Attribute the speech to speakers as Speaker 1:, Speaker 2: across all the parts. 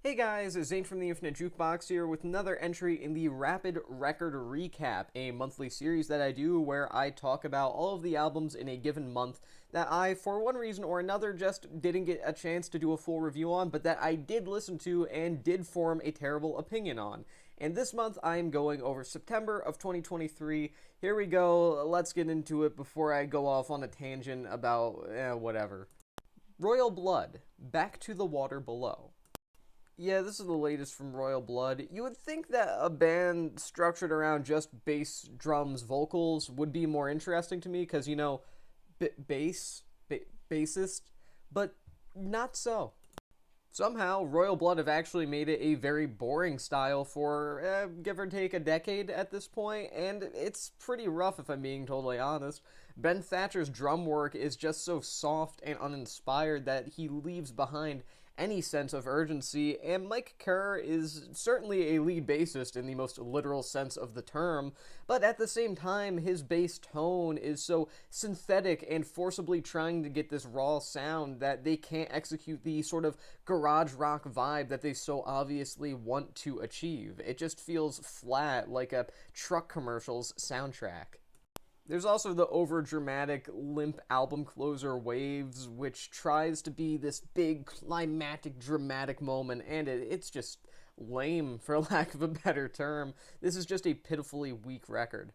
Speaker 1: Hey guys, Zane from the Infinite Jukebox here with another entry in the Rapid Record Recap, a monthly series that I do where I talk about all of the albums in a given month that I, for one reason or another, just didn't get a chance to do a full review on, but that I did listen to and did form a terrible opinion on. And this month I am going over September of 2023. Here we go, let's get into it before I go off on a tangent about whatever. Royal Blood, Back to the Water Below. Yeah, this is the latest from Royal Blood. You would think that a band structured around just bass, drums, vocals would be more interesting to me because, bassist, but not so. Somehow, Royal Blood have actually made it a very boring style for, give or take, a decade at this point, and it's pretty rough if I'm being totally honest. Ben Thatcher's drum work is just so soft and uninspired that he leaves behind any sense of urgency, and Mike Kerr is certainly a lead bassist in the most literal sense of the term, but at the same time, his bass tone is so synthetic and forcibly trying to get this raw sound that they can't execute the sort of garage rock vibe that they so obviously want to achieve. It just feels flat, like a truck commercial's soundtrack. There's also the over-dramatic, limp album closer Waves, which tries to be this big, climactic, dramatic moment, and it's just lame, for lack of a better term. This is just a pitifully weak record.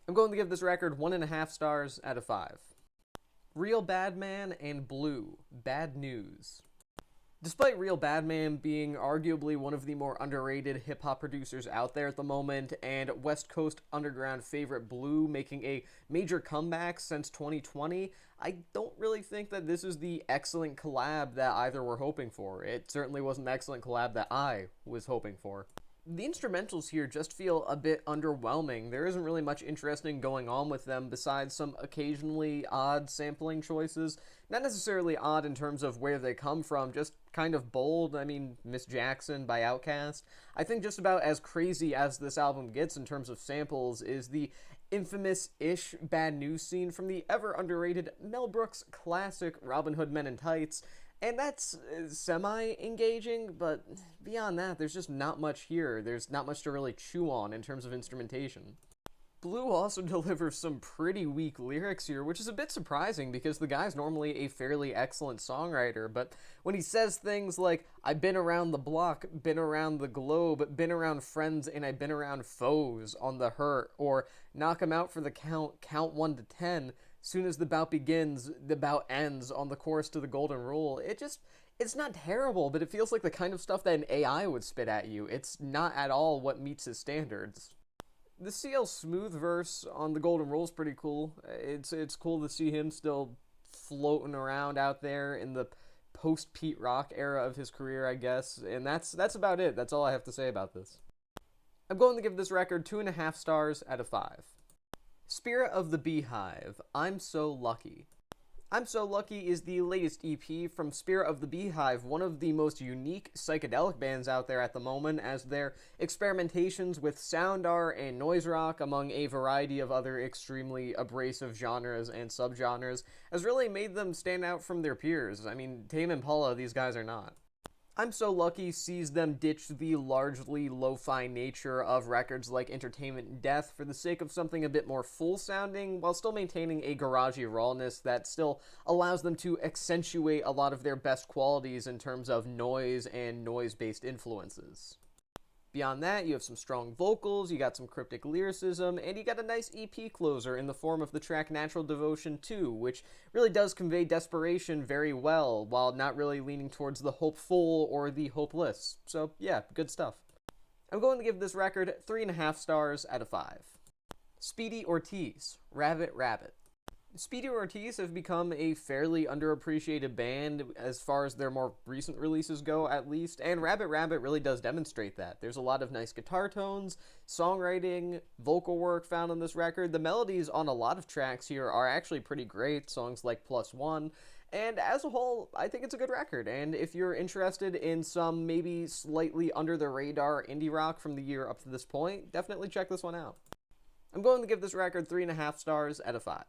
Speaker 1: I'm going to give this record 1.5 stars out of 5. Real Bad Man and Blue, Bad News. Despite Real Bad Man being arguably one of the more underrated hip-hop producers out there at the moment, and West Coast underground favorite Blue making a major comeback since 2020, I don't really think that this is the excellent collab that either were hoping for. It certainly wasn't the excellent collab that I was hoping for. The instrumentals here just feel a bit underwhelming. There isn't really much interesting going on with them besides some occasionally odd sampling choices. Not necessarily odd in terms of where they come from, just kind of bold. I mean, Miss Jackson by Outkast. I think just about as crazy as this album gets in terms of samples is the infamous-ish Bad News scene from the ever-underrated Mel Brooks classic Robin Hood Men in Tights. And that's semi-engaging, but beyond that, there's just not much here. There's not much to really chew on in terms of instrumentation. Blue also delivers some pretty weak lyrics here, which is a bit surprising because the guy's normally a fairly excellent songwriter, but when he says things like, I've been around the block, been around the globe, been around friends, and I've been around foes on the hurt, or knock 'em out for the count 1 to 10, soon as the bout begins, the bout ends on the chorus to the golden rule. It's not terrible, but it feels like the kind of stuff that an AI would spit at you. It's not at all what meets his standards. The CL Smooth verse on the golden rule is pretty cool. It's cool to see him still floating around out there in the post Pete Rock era of his career, I guess. And that's about it. That's all I have to say about this. I'm going to give this record 2.5 stars out of 5. Spirit of the BEEHIVE, I'm So Lucky. I'm So Lucky is the latest EP from Spirit of the BEEHIVE, one of the most unique psychedelic bands out there at the moment, as their experimentations with sound art and noise rock, among a variety of other extremely abrasive genres and subgenres, has really made them stand out from their peers. I mean, Tame Impala, these guys are not. I'm So Lucky sees them ditch the largely lo-fi nature of records like Entertainment and Death for the sake of something a bit more full-sounding, while still maintaining a garagey rawness that still allows them to accentuate a lot of their best qualities in terms of noise and noise-based influences. Beyond that, you have some strong vocals, you got some cryptic lyricism, and you got a nice EP closer in the form of the track Natural Devotion 2, which really does convey desperation very well, while not really leaning towards the hopeful or the hopeless. So yeah, good stuff. I'm going to give this record 3.5 stars out of 5. Speedy Ortiz, Rabbit Rabbit. Speedy Ortiz have become a fairly underappreciated band as far as their more recent releases go, at least, and Rabbit Rabbit really does demonstrate that. There's a lot of nice guitar tones, songwriting, vocal work found on this record. The melodies on a lot of tracks here are actually pretty great, songs like Plus One, and as a whole, I think it's a good record, and if you're interested in some maybe slightly under-the-radar indie rock from the year up to this point, definitely check this one out. I'm going to give this record 3.5 stars out of 5.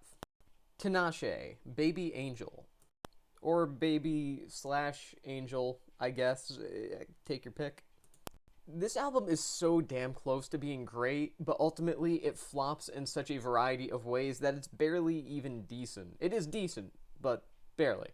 Speaker 1: Tinashe, Baby Angel. Or Baby/Angel, I guess. Take your pick. This album is so damn close to being great, but ultimately it flops in such a variety of ways that it's barely even decent. It is decent, but barely.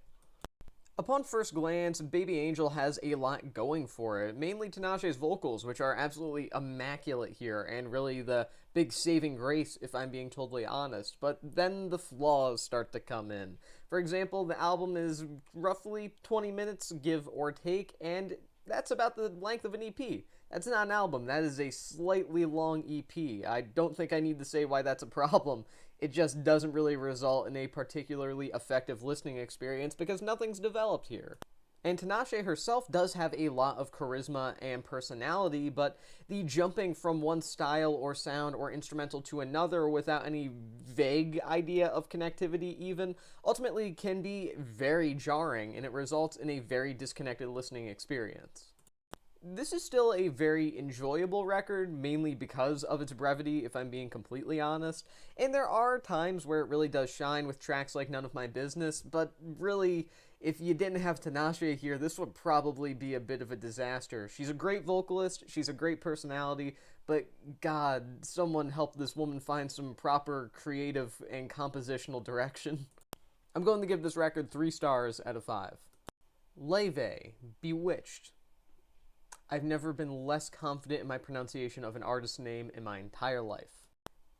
Speaker 1: Upon first glance, Baby Angel has a lot going for it, mainly Tinashe's vocals, which are absolutely immaculate here, and really the big saving grace, if I'm being totally honest. But then the flaws start to come in. For example, the album is roughly 20 minutes, give or take, and that's about the length of an EP. That's not an album, that is a slightly long EP. I don't think I need to say why that's a problem. It just doesn't really result in a particularly effective listening experience because nothing's developed here. And Tinashe herself does have a lot of charisma and personality, but the jumping from one style or sound or instrumental to another without any vague idea of connectivity even, ultimately can be very jarring, and it results in a very disconnected listening experience. This is still a very enjoyable record, mainly because of its brevity, if I'm being completely honest, and there are times where it really does shine with tracks like None of My Business, but really, if you didn't have Tinashe here, this would probably be a bit of a disaster. She's a great vocalist, she's a great personality, but God, someone help this woman find some proper creative and compositional direction. I'm going to give this record 3 stars out of 5. Laufey, Bewitched. I've never been less confident in my pronunciation of an artist's name in my entire life.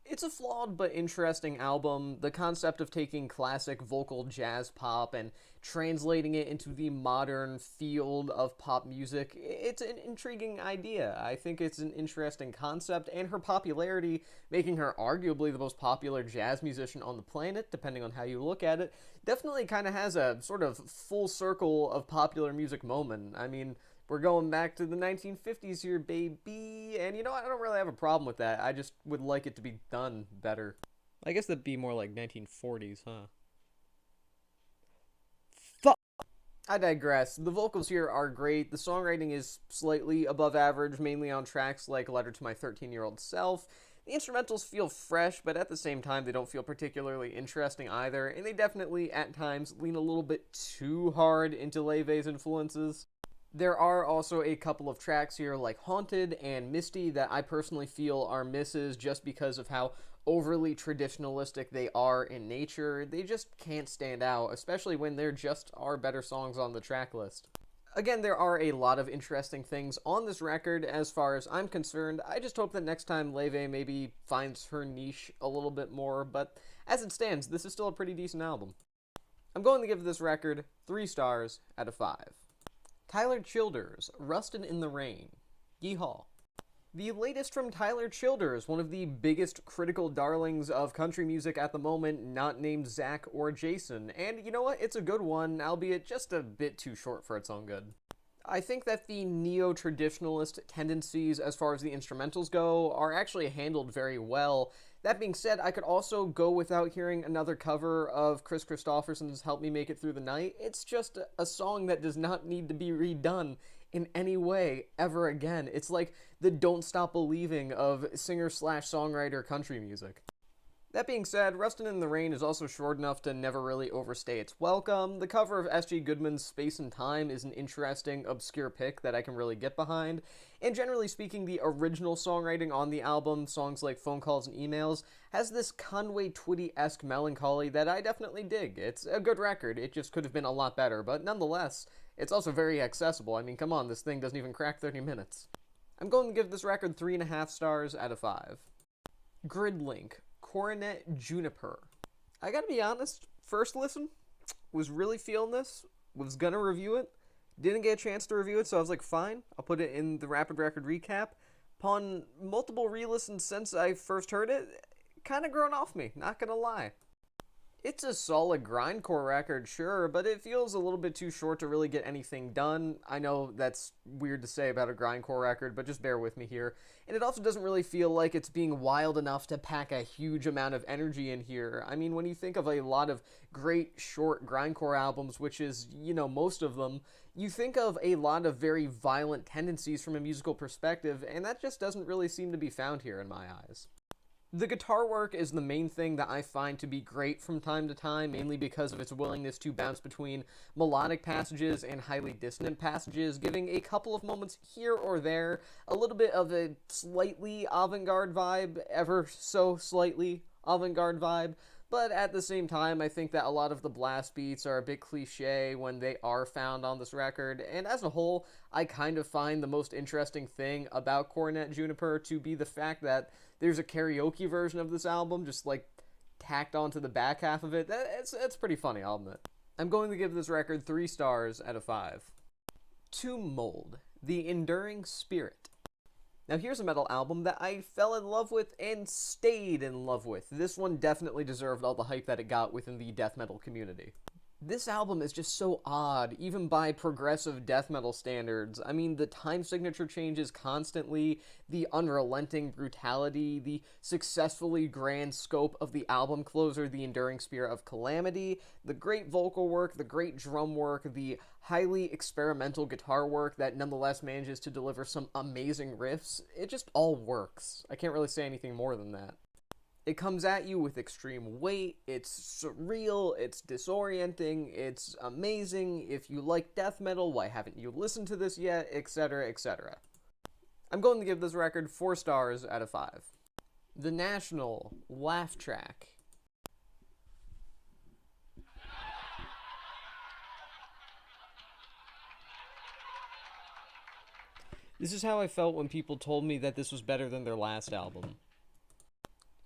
Speaker 1: It's a flawed but interesting album. The concept of taking classic vocal jazz pop and translating it into the modern field of pop music, it's an intriguing idea. I think it's an interesting concept, and her popularity, making her arguably the most popular jazz musician on the planet, depending on how you look at it, definitely kind of has a sort of full circle of popular music moment. I mean, we're going back to the 1950s here, baby. And you know what? I don't really have a problem with that. I just would like it to be done better. I guess that'd be more like 1940s, huh? I digress. The vocals here are great. The songwriting is slightly above average, mainly on tracks like Letter to My 13-Year-Old Self. The instrumentals feel fresh, but at the same time, they don't feel particularly interesting either. And they definitely, at times, lean a little bit too hard into Laufey's influences. There are also a couple of tracks here like Haunted and Misty that I personally feel are misses just because of how overly traditionalistic they are in nature. They just can't stand out, especially when there just are better songs on the track list. Again, there are a lot of interesting things on this record as far as I'm concerned. I just hope that next time Laufey maybe finds her niche a little bit more, but as it stands, this is still a pretty decent album. I'm going to give this record 3 stars out of 5. Tyler Childers, Rustin in the Rain. Yeehaw. The latest from Tyler Childers, one of the biggest critical darlings of country music at the moment, not named Zach or Jason. And you know what? It's a good one, albeit just a bit too short for its own good. I think that the neo-traditionalist tendencies as far as the instrumentals go are actually handled very well. That being said, I could also go without hearing another cover of Chris Christopherson's Help Me Make It Through the Night. It's just a song that does not need to be redone in any way ever again. It's like the Don't Stop Believing of singer-slash-songwriter country music. That being said, Rustin in the Rain is also short enough to never really overstay its welcome. The cover of S.G. Goodman's Space and Time is an interesting, obscure pick that I can really get behind. And generally speaking, the original songwriting on the album, songs like Phone Calls and Emails, has this Conway Twitty-esque melancholy that I definitely dig. It's a good record, it just could have been a lot better, but nonetheless, it's also very accessible. I mean, come on, this thing doesn't even crack 30 minutes. I'm going to give this record 3.5 stars out of 5. Gridlink, Coronet, Juniper. I gotta be honest, first listen, was really feeling this, was gonna review it, didn't get a chance to review it, so I was like, fine, I'll put it in the Rapid Record recap. Upon multiple re-listens since I first heard it, kinda grown off me, not gonna lie. It's a solid grindcore record, sure, but it feels a little bit too short to really get anything done. I know that's weird to say about a grindcore record, but just bear with me here. And it also doesn't really feel like it's being wild enough to pack a huge amount of energy in here. I mean, when you think of a lot of great short grindcore albums, which is, you know, most of them, you think of a lot of very violent tendencies from a musical perspective, and that just doesn't really seem to be found here in my eyes. The guitar work is the main thing that I find to be great from time to time, mainly because of its willingness to bounce between melodic passages and highly dissonant passages, giving a couple of moments here or there a little bit of a slightly avant-garde vibe, ever so slightly avant-garde vibe, but at the same time, I think that a lot of the blast beats are a bit cliche when they are found on this record, and as a whole, I kind of find the most interesting thing about Coronet Juniper to be the fact that there's a karaoke version of this album just like tacked onto the back half of it. It's pretty funny, I'll admit. I'm going to give this record 3 stars out of 5. To Mold, The Enduring Spirit. Now here's a metal album that I fell in love with and stayed in love with. This one definitely deserved all the hype that it got within the death metal community. This album is just so odd, even by progressive death metal standards. I mean, the time signature changes constantly, the unrelenting brutality, the successfully grand scope of the album closer, The Enduring Spirit of Calamity, the great vocal work, the great drum work, the highly experimental guitar work that nonetheless manages to deliver some amazing riffs. It just all works. I can't really say anything more than that. It comes at you with extreme weight, it's surreal, it's disorienting, it's amazing. If you like death metal, why haven't you listened to this yet, etc., etc. I'm going to give this record 4 stars out of 5. The National Laugh Track. This is how I felt when people told me that this was better than their last album.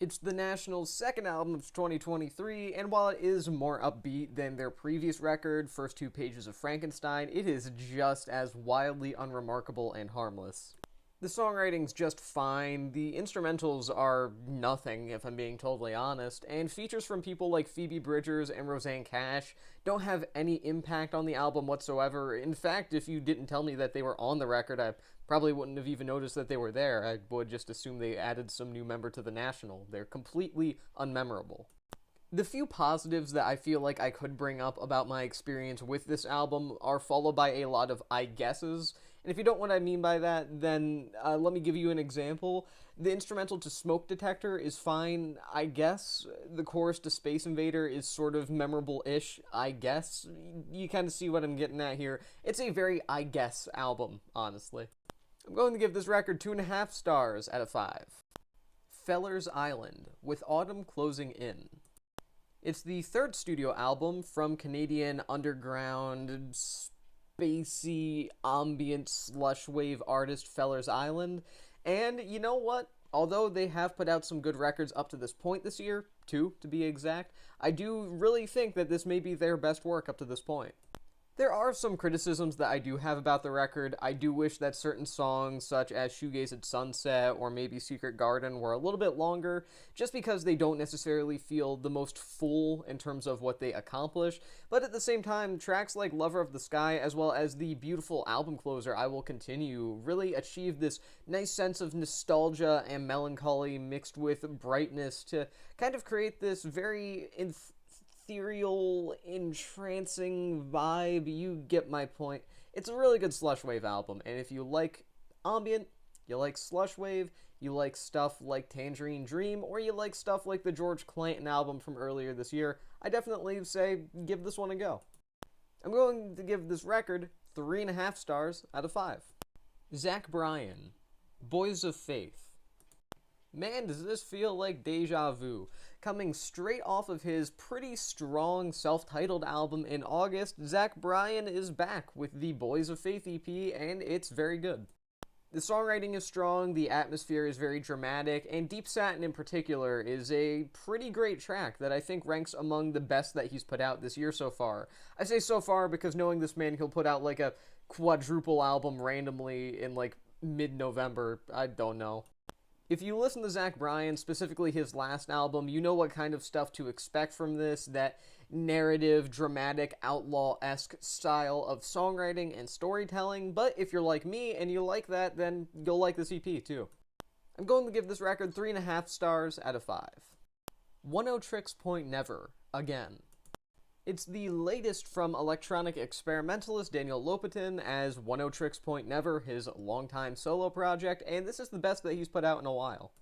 Speaker 1: It's the National's second album of 2023, and while it is more upbeat than their previous record, First 2 Pages of Frankenstein, it is just as wildly unremarkable and harmless. The songwriting's just fine, the instrumentals are nothing, if I'm being totally honest, and features from people like Phoebe Bridgers and Rosanne Cash don't have any impact on the album whatsoever. In fact, if you didn't tell me that they were on the record, I probably wouldn't have even noticed that they were there. I would just assume they added some new member to the National. They're completely unmemorable. The few positives that I feel like I could bring up about my experience with this album are followed by a lot of I guesses. And if you don't know what I mean by that, then let me give you an example. The instrumental to Smoke Detector is fine, I guess. The chorus to Space Invader is sort of memorable-ish, I guess. You kind of see what I'm getting at here. It's a very I guess album, honestly. I'm going to give this record 2.5 stars out of 5. Feller's Island, With Autumn Closing In. It's the third studio album from Canadian underground, spacey, ambient, slush wave artist Feller's Island. And you know what? Although they have put out some good records up to this point this year, 2 to be exact, I do really think that this may be their best work up to this point. There are some criticisms that I do have about the record. I do wish that certain songs, such as Shoegaze at Sunset or maybe Secret Garden, were a little bit longer, just because they don't necessarily feel the most full in terms of what they accomplish. But at the same time, tracks like Lover of the Sky, as well as the beautiful album closer, I Will Continue, really achieve this nice sense of nostalgia and melancholy mixed with brightness to kind of create this very ethereal, entrancing vibe. You get my point. It's a really good slush wave album, and if you like ambient, you like slush wave, you like stuff like Tangerine Dream, or you like stuff like the George Clanton album from earlier this year, I definitely say give this one a go. I'm going to give this record 3.5 stars out of 5. Zach Bryan, Boys of Faith. Man, does this feel like deja vu. Coming straight off of his pretty strong self-titled album in August, Zach Bryan is back with the Boys of Faith EP, and it's very good. The songwriting is strong, the atmosphere is very dramatic, and Deep Satin in particular is a pretty great track that I think ranks among the best that he's put out this year so far. I say so far because knowing this man, he'll put out like a quadruple album randomly in like mid-November. I don't know. If you listen to Zach Bryan, specifically his last album, you know what kind of stuff to expect from this, that narrative, dramatic, outlaw-esque style of songwriting and storytelling, but if you're like me and you like that, then you'll like this EP too. I'm going to give this record 3.5 stars out of 5. Oneohtrix Point Never, again. It's the latest from electronic experimentalist Daniel Lopatin as Oneohtrix Point Never, his longtime solo project, and this is the best that he's put out in a while.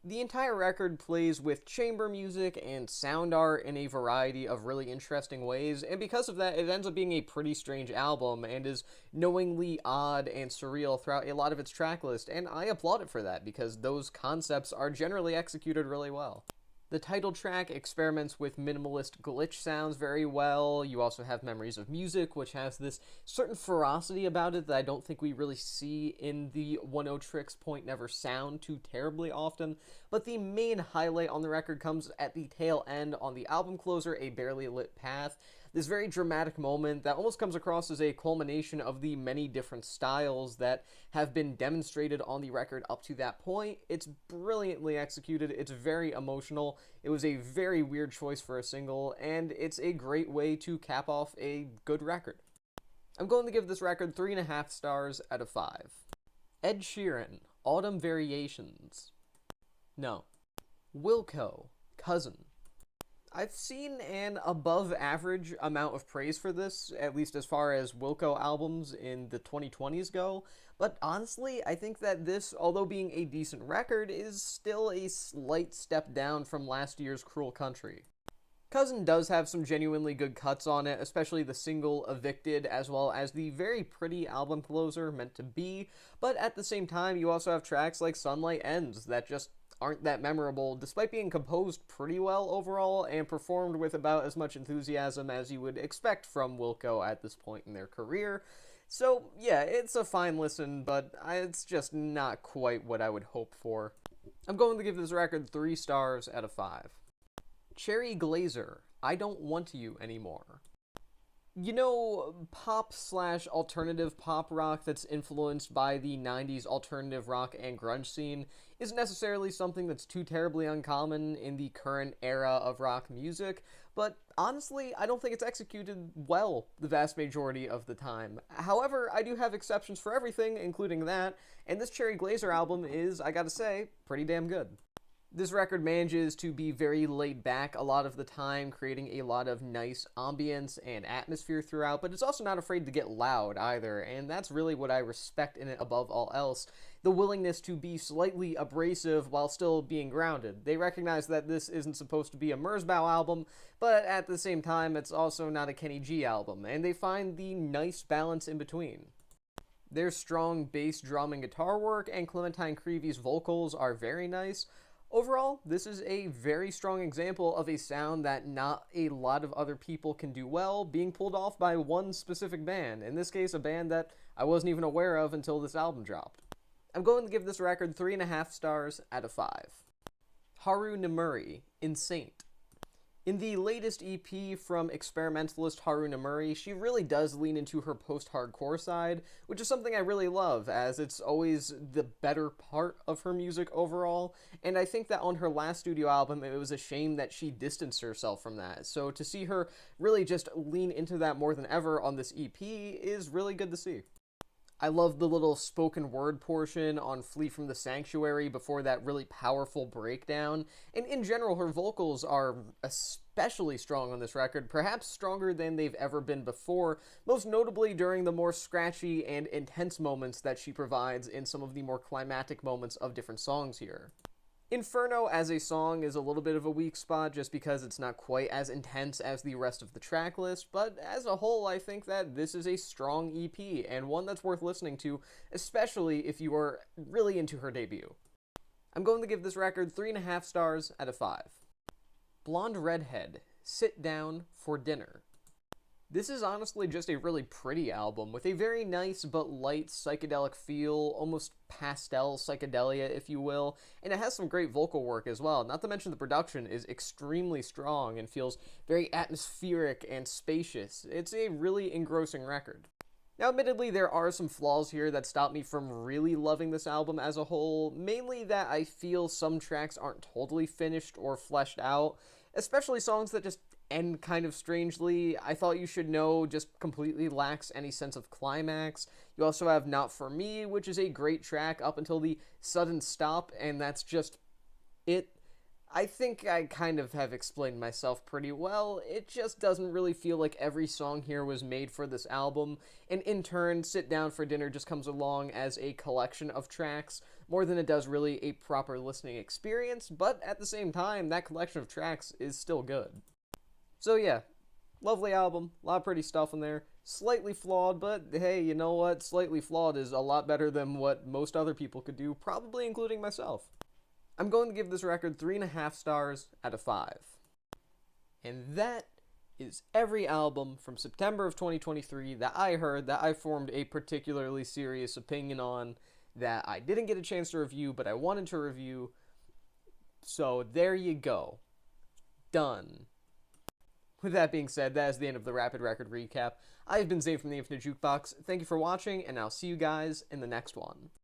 Speaker 1: The entire record plays with chamber music and sound art in a variety of really interesting ways, and because of that, it ends up being a pretty strange album and is knowingly odd and surreal throughout a lot of its track list, and I applaud it for that because those concepts are generally executed really well. The title track experiments with minimalist glitch sounds very well. You also have Memories of Music, which has this certain ferocity about it that I don't think we really see in the Oneohtrix Point Never sound too terribly often. But the main highlight on the record comes at the tail end on the album closer, A Barely Lit Path. This very dramatic moment that almost comes across as a culmination of the many different styles that have been demonstrated on the record up to that point. It's brilliantly executed, it's very emotional, it was a very weird choice for a single, and it's a great way to cap off a good record. I'm going to give this record 3.5 stars out of 5. Ed Sheeran, Autumn Variations. No. Wilco, Cousin. I've seen an above average amount of praise for this, at least as far as Wilco albums in the 2020s go, but honestly, I think that this, although being a decent record, is still a slight step down from last year's Cruel Country. Cousin does have some genuinely good cuts on it, especially the single Evicted, as well as the very pretty album closer Meant to Be, but at the same time, you also have tracks like Sunlight Ends that just aren't that memorable, despite being composed pretty well overall and performed with about as much enthusiasm as you would expect from Wilco at this point in their career. So yeah, it's a fine listen, but it's just not quite what I would hope for. I'm going to give this record 3 stars out of 5. Cherry Glazer, I Don't Want You Anymore. You know, pop/alternative pop rock that's influenced by the 90s alternative rock and grunge scene isn't necessarily something that's too terribly uncommon in the current era of rock music, but honestly, I don't think it's executed well the vast majority of the time. However, I do have exceptions for everything, including that, and this Cherry Glazer album is, I gotta say, pretty damn good. This record manages to be very laid back a lot of the time, creating a lot of nice ambience and atmosphere throughout, but it's also not afraid to get loud either, and that's really what I respect in it above all else. The willingness to be slightly abrasive while still being grounded. They recognize that this isn't supposed to be a Merzbow album, but at the same time, it's also not a Kenny G album, and they find the nice balance in between. Their strong bass, drum, and guitar work, and Clementine Creevy's vocals are very nice. Overall, this is a very strong example of a sound that not a lot of other people can do well, being pulled off by one specific band, in this case a band that I wasn't even aware of until this album dropped. I'm going to give this record 3.5 stars out of 5. Haru Nemuri, INSAINT. In the latest EP from experimentalist Haru Nemuri, she really does lean into her post-hardcore side, which is something I really love, as it's always the better part of her music overall, and I think that on her last studio album, it was a shame that she distanced herself from that, so to see her really just lean into that more than ever on this EP is really good to see. I love the little spoken word portion on Flee from the Sanctuary before that really powerful breakdown, and in general her vocals are especially strong on this record, perhaps stronger than they've ever been before, most notably during the more scratchy and intense moments that she provides in some of the more climactic moments of different songs here. Inferno as a song is a little bit of a weak spot just because it's not quite as intense as the rest of the track list, but as a whole I think that this is a strong EP and one that's worth listening to, especially if you are really into her debut. I'm going to give this record 3.5 stars out of 5. Blonde Redhead, Sit Down for Dinner. This is honestly just a really pretty album with a very nice but light psychedelic feel, almost pastel psychedelia if you will, and it has some great vocal work as well, not to mention the production is extremely strong and feels very atmospheric and spacious. It's a really engrossing record. Now admittedly there are some flaws here that stop me from really loving this album as a whole, mainly that I feel some tracks aren't totally finished or fleshed out, especially songs that just end kind of strangely. I Thought You Should Know just completely lacks any sense of climax. You also have Not For Me, which is a great track up until the sudden stop, and that's just it. I think I kind of have explained myself pretty well. It just doesn't really feel like every song here was made for this album, and in turn, Sit Down for Dinner just comes along as a collection of tracks, more than it does really a proper listening experience, but at the same time, that collection of tracks is still good. So yeah, lovely album, a lot of pretty stuff in there, slightly flawed, but hey, you know what? Slightly flawed is a lot better than what most other people could do, probably including myself. I'm going to give this record 3.5 stars out of 5. And that is every album from September of 2023 that I heard that I formed a particularly serious opinion on, that I didn't get a chance to review, but I wanted to review. So there you go. Done. With that being said, that is the end of the Rapid Record Recap. I've been Zane from the Infinite Jukebox. Thank you for watching, and I'll see you guys in the next one.